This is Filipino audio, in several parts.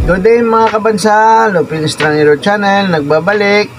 Good day mga kabansa, Lupin Estrangero Channel, nagbabalik.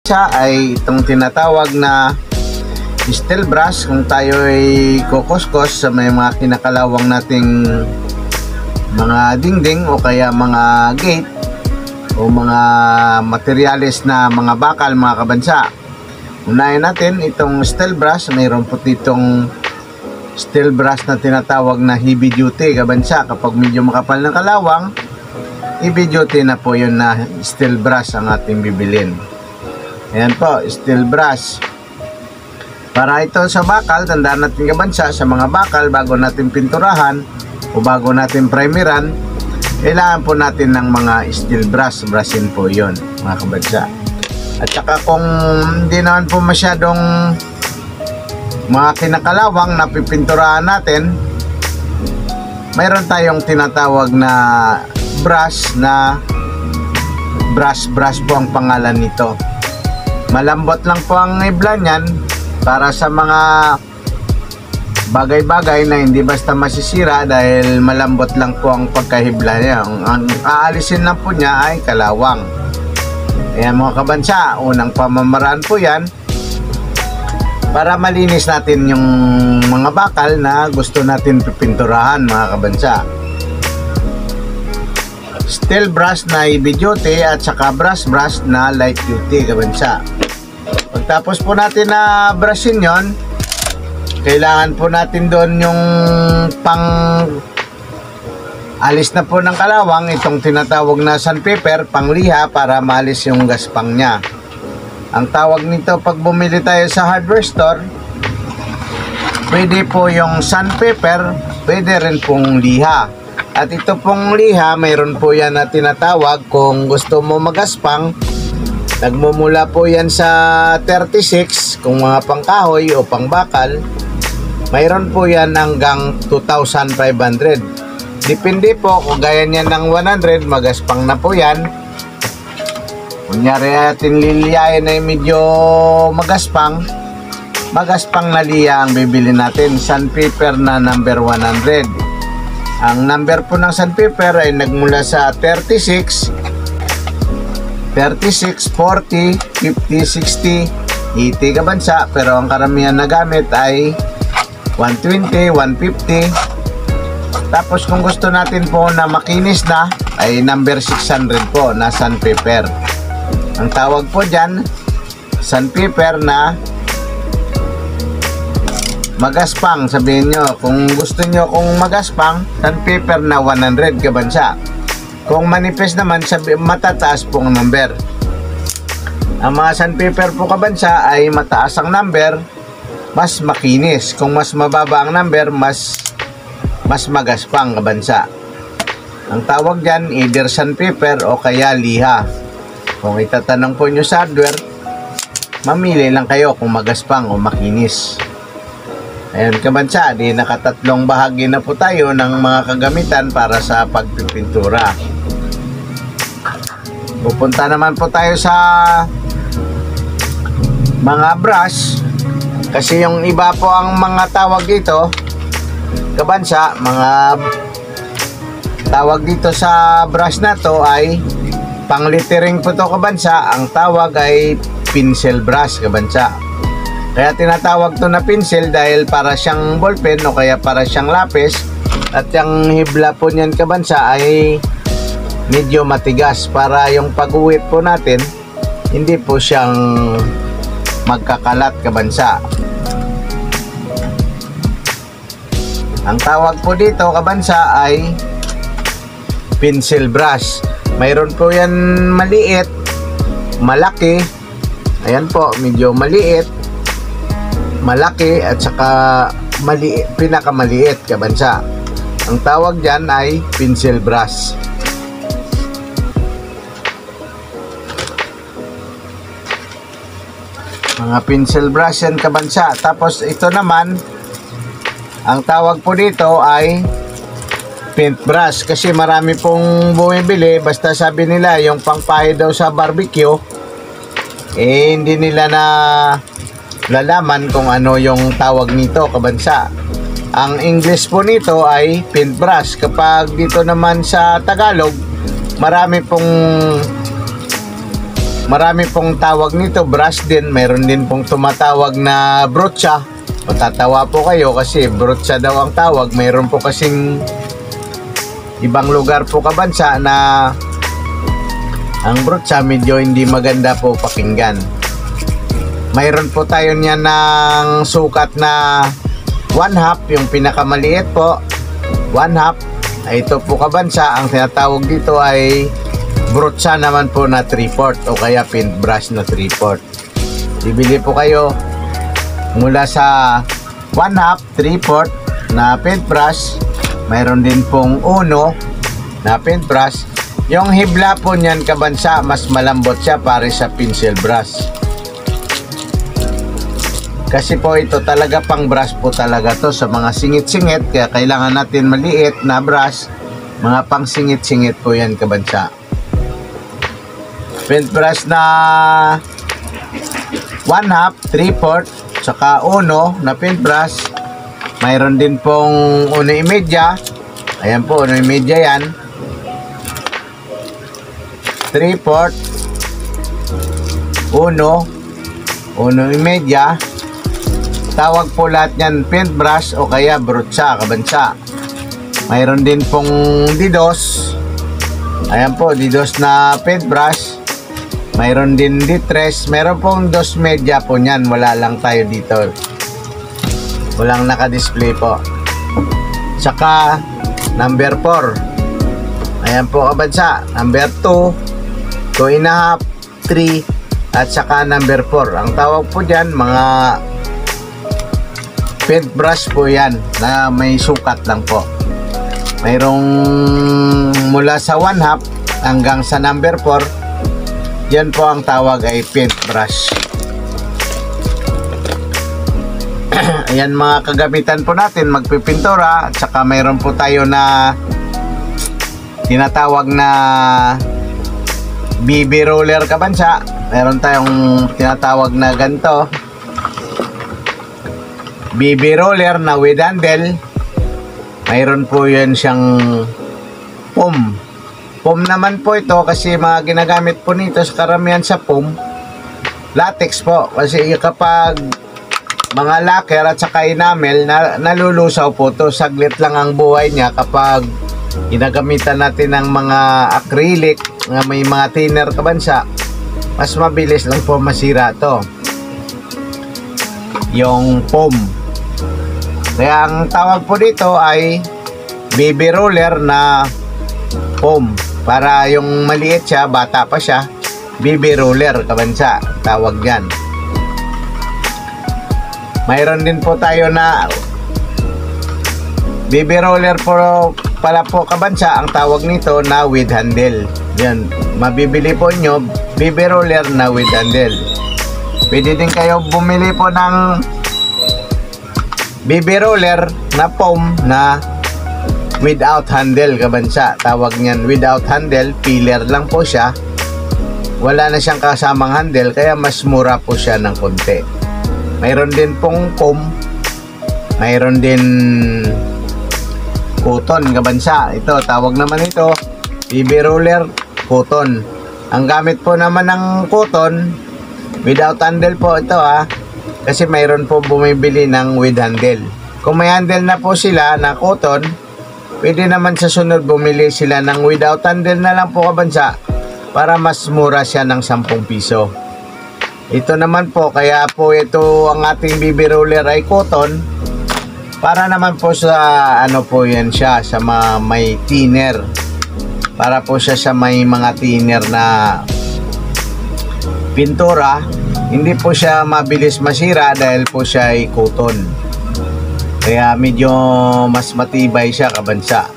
Siya ay itong tinatawag na steel brush kung tayo ay kukuskos sa may mga kinakalawang nating mga dingding o kaya mga gate o mga materyales na mga bakal mga kabansa. Unahin natin itong steel brush. Mayroon po ditong steel brush na tinatawag na heavy duty kabansa. Kapag medyo makapal ng kalawang, heavy duty na po yun na steel brush ang ating bibilin. Ayan po, steel brush. Para ito sa bakal, tandaan natin kabansa, sa mga bakal, bago natin pinturahan o bago natin primeran, kailangan po natin ng mga steel brush. Brushin po yun, mga kabansa. At saka kung hindi naman po masyadong mga kinakalawang na pipinturahan natin, mayroon tayong tinatawag na brush na brush po ang pangalan nito. Malambot lang po ang ibla niyan para sa mga bagay-bagay na hindi basta masisira dahil malambot lang po ang pagkahibla niya. Ang aalisin lang po niya ay kalawang. Ayan mga kabansa, unang pamamaraan po yan para malinis natin yung mga bakal na gusto natin pipinturahan mga kabansa. Steel brush na heavy duty at saka brush na light duty kabansa. Pagtapos po natin na brushin yon, kailangan po natin doon yung pang alis na po ng kalawang, itong tinatawag na sandpaper, pangliha para maalis yung gaspang nya. Ang tawag nito pag bumili tayo sa hardware store, pwede po yung sandpaper, pwede rin pong liha. At ito pong liha, mayroon po yan na tinatawag kung gusto mo magaspang. Nagmumula po yan sa 36 kung mga pangkahoy o pangbakal. Mayroon po yan hanggang 2,500. Depende po kung gaya niyan ng 100, magaspang na po yan. Kunyari atin liliyain ay medyo magaspang na liya ang bibili natin. Sandpaper na number 100. Ang number po ng sandpaper ay nagmula sa 36, 40, 50, 60, 80 kabansa. Pero ang karamihan na gamit ay 120, 150. Tapos kung gusto natin po na makinis na, ay number 600 po na sandpaper. Ang tawag po dyan, sandpaper na magaspang. Sabihin nyo, kung gusto nyo kung magaspang, sandpaper na 100 kabansa. Kung manipis naman, matataas pong number. Ang mga sandpaper po kabansa ay mataas ang number, mas makinis. Kung mas mababa ang number, mas magaspang kabansa. Ang tawag dyan, either sandpaper o kaya liha. Kung itatanong po nyo sa hardware, mamili lang kayo kung magaspang o makinis. Ayan kabansa, di nakatatlong bahagi na po tayo ng mga kagamitan para sa pagpipintura. Pupunta naman po tayo sa mga brush, kasi yung iba po ang mga tawag dito kabansa, mga tawag dito sa brush na to ay pang lettering po to kabansa. Ang tawag ay pencil brush kabansa. Kaya tinatawag to na pencil dahil para siyang ballpen o kaya para siyang lapis. At yung hibla po niyan kabansa ay medyo matigas para yung pag-uwit po natin hindi po siyang magkakalat kabansa. Ang tawag po dito kabansa ay pencil brush. Mayroon po yan maliit, malaki. Ayan po, medyo maliit, malaki at saka maliit, pinakamaliit kabansa. Ang tawag dyan ay pencil brush. Mga pencil brush yan kabansa. Tapos ito naman, ang tawag po dito ay paintbrush kasi marami pong bumibili basta sabi nila yung pangpahid daw sa barbecue hindi nila na lalaman kung ano yung tawag nito kabansa. Ang English po nito ay paintbrush. Kapag dito naman sa Tagalog marami pong tawag nito brush din. Mayroon din pong tumatawag na brocha. Matatawa po kayo kasi brocha daw ang tawag. Mayroon po kasing ibang lugar po kabansa na ang brocha medyo hindi maganda po pakinggan. Mayroon po tayo niyan ng sukat na 1/2, yung pinakamaliit po 1/2. Ito po kabansa, ang tinatawag dito ay brocha naman po na 3/4 o kaya paintbrush na 3/4. Bibili po kayo mula sa 1/2, 3/4 na paintbrush. Mayroon din pong 1 na paintbrush. Yung hibla po niyan kabansa, mas malambot siya pare sa pencil brush. Kasi po ito talaga pang brush po talaga to sa mga singit-singit. Kaya kailangan natin maliit na brush. Mga pang singit-singit po yan kabansa. Paintbrush na 1/2, 3/4 saka 1 na paintbrush. Mayroon din pong 1.5. Ayan po, 1.5 yan. 3/4, 1.5. Tawag po lahat yan paintbrush o kaya brocha kabansa. Mayroon din pong didos. Ayan po, didos na paintbrush. Mayroon din ditres. Mayroon pong 2.5 po nyan. Wala lang tayo dito. Walang naka-display po. Saka number 4. Ayan po kabansa. Number 2, 2.5, 3 at saka number 4. Ang tawag po dyan mga paintbrush po yan na may sukat lang po. Mayroong mula sa 1/2 hanggang sa number 4. Yan po ang tawag ay paintbrush. Ayan mga kagamitan po natin magpipintura. At saka mayroon po tayo na tinatawag na BB roller kabansa. Mayroon tayong tinatawag na ganito BB roller na with handle. Mayroon po yan siyang foam. Foam naman po ito kasi mga ginagamit po nito sa karamihan sa foam latex po. Kasi kapag mga lacquer at saka enamel nalulusaw po to. Saglit lang ang buhay niya. Kapag ginagamitan natin ng mga acrylic na may mga thinner kabansa, mas mabilis lang po masira to yung foam. Kaya ang tawag po dito ay BB roller na foam. Para yung maliit siya, bata pa siya, BB roller kabansa tawag yan. Mayroon din po tayo na BB roller po pala po kabansa. Ang tawag nito na with handle. Yan, mabibili po nyo BB roller na with handle. Pwede din kayo bumili po ng BB roller na foam na without handle kabansa. Tawag niyan without handle. Peeler lang po siya. Wala na siyang kasamang handle kaya mas mura po siya ng konti. Mayroon din pong foam. Mayroon din cotton kabansa. Ito tawag naman ito BB roller cotton. Ang gamit po naman ng cotton without handle po ito Kasi mayroon po bumibili ng with handle. Kung may handle na po sila na cotton, pwede naman sa sunod bumili sila ng without handle na lang po kabansa para mas mura siya ng 10 piso. Ito naman po, kaya po ito ang ating BB roller ay cotton para naman po sa ano po yan siya, sa may thinner. Para po siya sa may mga thinner na pintura, hindi po siya mabilis masira dahil po siya ay cotton. Kaya medyo mas matibay siya kabansa.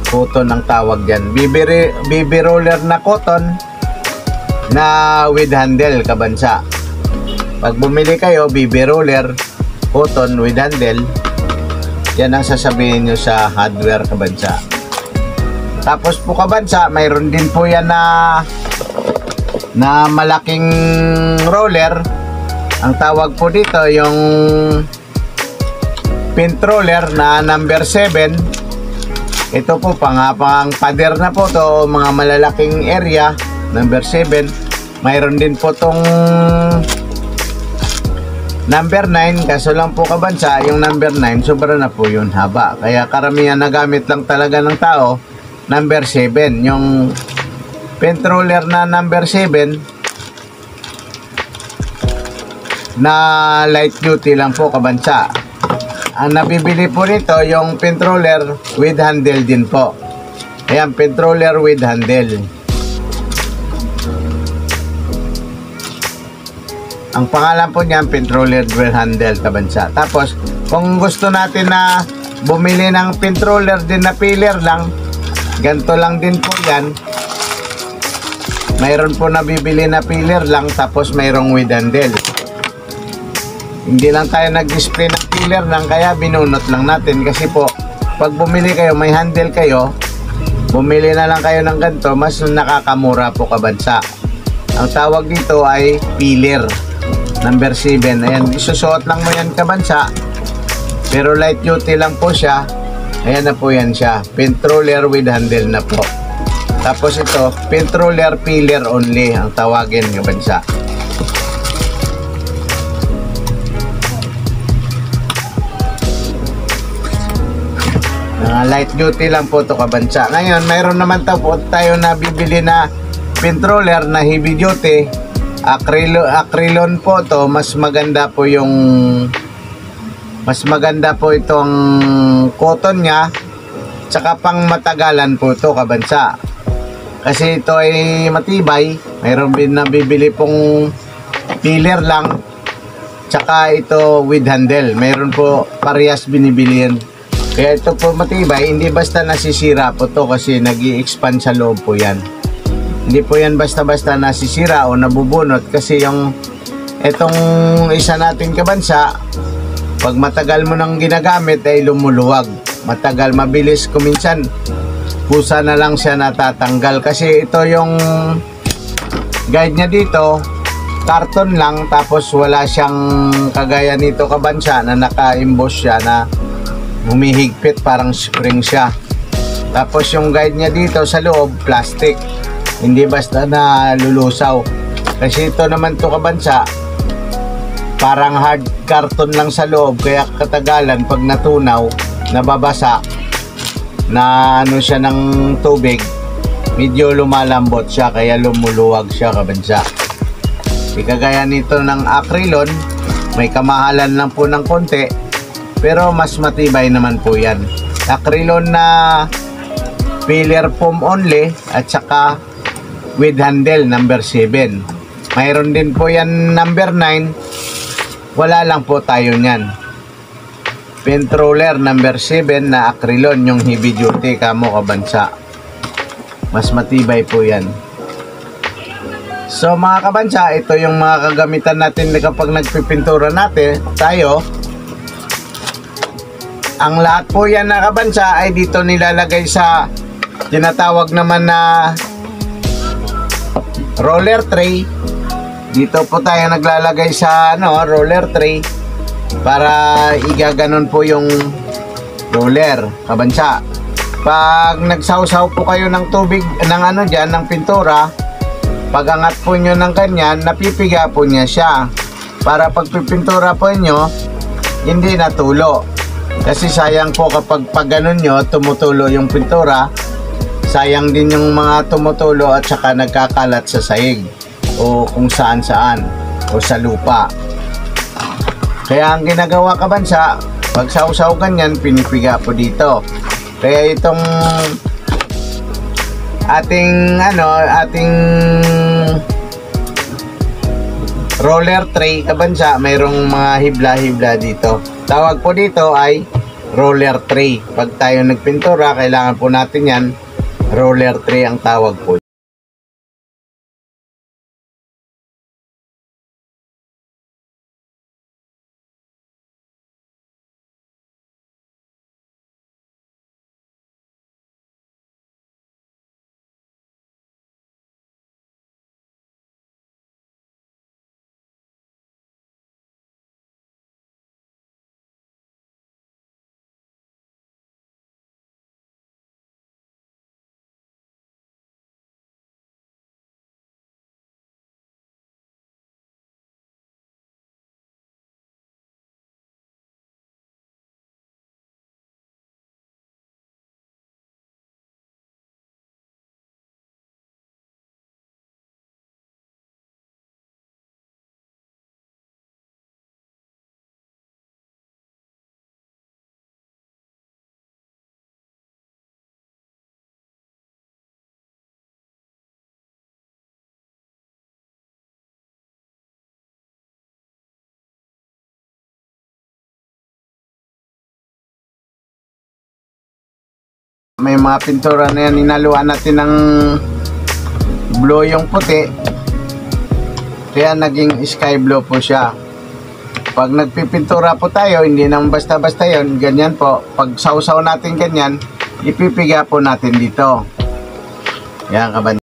Cotton ang tawag dyan. BB roller na cotton na with handle kabansa. Pag bumili kayo BB roller cotton with handle, yan ang sasabihin nyo sa hardware kabansa. Tapos po kabansa, mayroon din po yan na malaking roller. Ang tawag po dito yung pin roller na number 7. Ito po pang pader na po to, mga malalaking area, number 7. Mayroon din po tong number 9, kaso lang po kabansa, yung number 9 sobra na po yun haba. Kaya karamihan nagamit lang talaga ng tao number 7, yung pen roller na number 7 na light duty lang po kabansa. Ang nabibili po nito yung pen roller with handle din po. Ayan, pen roller with handle. Ang pangalan po niyan, pen roller with handle kabansa. Tapos kung gusto natin na bumili ng pen roller din na filler lang, ganito lang din po yan. Mayroon po nabibili na filler lang, tapos mayroong with handle. Hindi lang tayo nag-display ng filler lang, kaya binunot lang natin. Kasi po, pag bumili kayo, may handle kayo, bumili na lang kayo ng ganito, mas nakakamura po kabansa. Ang tawag dito ay filler number 7. Ayan, isusuot lang mo yan kabansa, pero light duty lang po siya. Ayan na po yan siya, pen roller with handle na po. Tapos ito, pen roller filler only ang tawagin nyo bansa. Light duty lang po ito kabansa. Ngayon, mayroon naman tayo na bibili na pen roller na heavy duty. Acrylon po to, mas maganda po itong cotton nya, tsaka pang matagalan po ito kabansa. Kasi ito ay matibay. Mayroon din na bibili pong filler lang, tsaka ito with handle. Mayroon po parehas binibili yan. Kaya ito po matibay, hindi basta nasisira po to kasi nag-i-expand sa loob po yan. Hindi po yan basta-basta nasisira o nabubunot, kasi itong isa natin kabansa, pag matagal mo nang ginagamit ay lumuluwag. Matagal, mabilis kuminsan kusa na lang siya natatanggal. Kasi ito yung guide niya dito, karton lang, tapos wala siyang kagaya nito kabansa na naka-emboss siya na humihigpit, parang spring siya. Tapos yung guide niya dito sa loob, plastic, hindi basta na lulusaw. Kasi ito naman to kabansa, parang hard carton lang sa loob, kaya katagalan pag natunaw, nababasa, na ano siya ng tubig, medyo lumalambot siya, kaya lumuluwag siya kabansa. Kagaya nito ng acrylon, may kamahalan lang po ng konti, pero mas matibay naman po yan. Acrylon na filler foam only, at saka with handle number 7. Mayroon din po yan number 9, wala lang po tayo nyan. Pen roller number 7 na acrylon, yung heavy duty kamo kabansa. Mas matibay po yan. So mga kabansa, ito yung mga kagamitan natin kapag nagpipintura natin tayo. Ang lahat po yan na kabansa ay dito nilalagay sa tinatawag naman na roller tray. Dito po tayo naglalagay sa roller tray para igaganon po yung roller kabansa. Pag nagsawsaw po kayo ng tubig ng ng pintura, pag angat po nyo ng ganyan, napipiga po niya siya. para pagpipintura po inyo, hindi natulo. Kasi sayang po kapag ganun nyo, tumutulo yung pintura, sayang din yung mga tumutulo at saka nagkakalat sa sahig o kung saan saan o sa lupa. Kaya ang ginagawa kabansa, pag sausaw ganyan, pinipiga po dito. Kaya itong ating roller tray kabansa, mayroong mga hibla-hibla dito. Tawag po dito ay roller tray. Pag tayo nagpintura, kailangan po natin yan, roller tray ang tawag po. May mga pintura na yan, inaluan natin ng blue yung puti, kaya naging sky blue po siya. Pag nagpipintura po tayo, hindi nang basta-basta yon, ganyan po. Pag sausaw natin ganyan, ipipiga po natin dito. Yan kaban.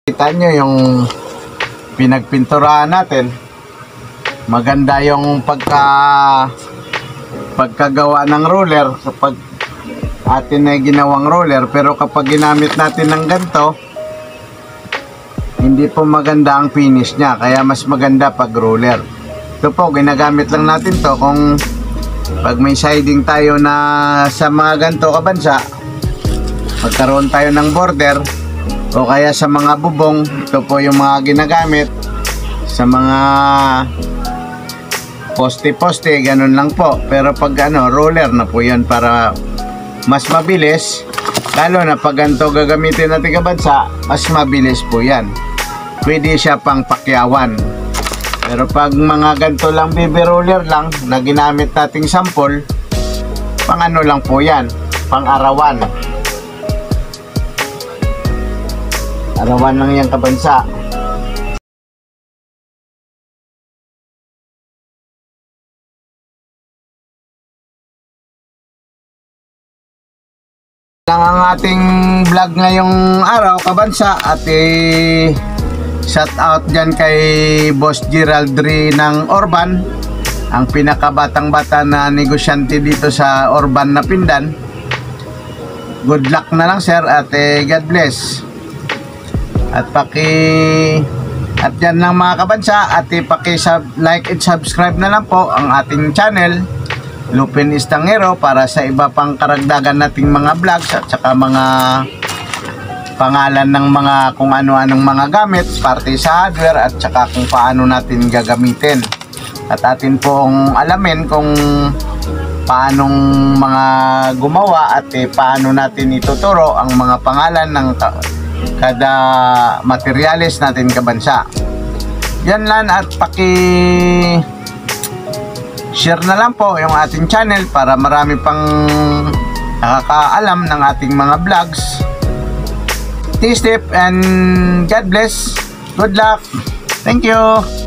Kita nyo yung pinagpinturahan natin, maganda yung pagkagawa ng roller. Kapag atin na ginawang roller, pero kapag ginamit natin ng ganito, hindi po maganda ang finish niya, kaya mas maganda pag roller. Ito po, ginagamit lang natin to kung pag may siding tayo na sa mga ganito kabansa, magkaroon tayo ng border, o kaya sa mga bubong. Ito po yung mga ginagamit sa mga poste-poste, ganun lang po. Pero pag roller na po yun para mas mabilis, lalo na pag ganito gagamitin natin kabansa, mas mabilis po yan. Pwede siya pang pakyawan. Pero pag mga ganito lang baby roller lang na ginamit nating sample, pang lang po yan, pang arawan. Arawan lang yan kabansa. Lang ang ating vlog ngayong araw kabansa, at shout out dyan kay Boss Gerald Dre ng Orban, ang pinakabatang bata na negosyante dito sa Orban na Pindan. Good luck na lang sir, at God bless. At dyan lang mga kabansa, at like and subscribe na lang po ang ating channel Lupin Istangero para sa iba pang karagdagan nating mga vlogs, at saka mga pangalan ng mga kung ano-anong mga gamit, parte sa hardware, at saka kung paano natin gagamitin. At atin pong alamin kung paanong mga gumawa, at paano natin ituturo ang mga pangalan ng kada materialis natin kabansa. Yan lang, at share na lang po yung ating channel para marami pang nakakaalam ng ating mga vlogs. Stay safe and God bless. Good luck. Thank you.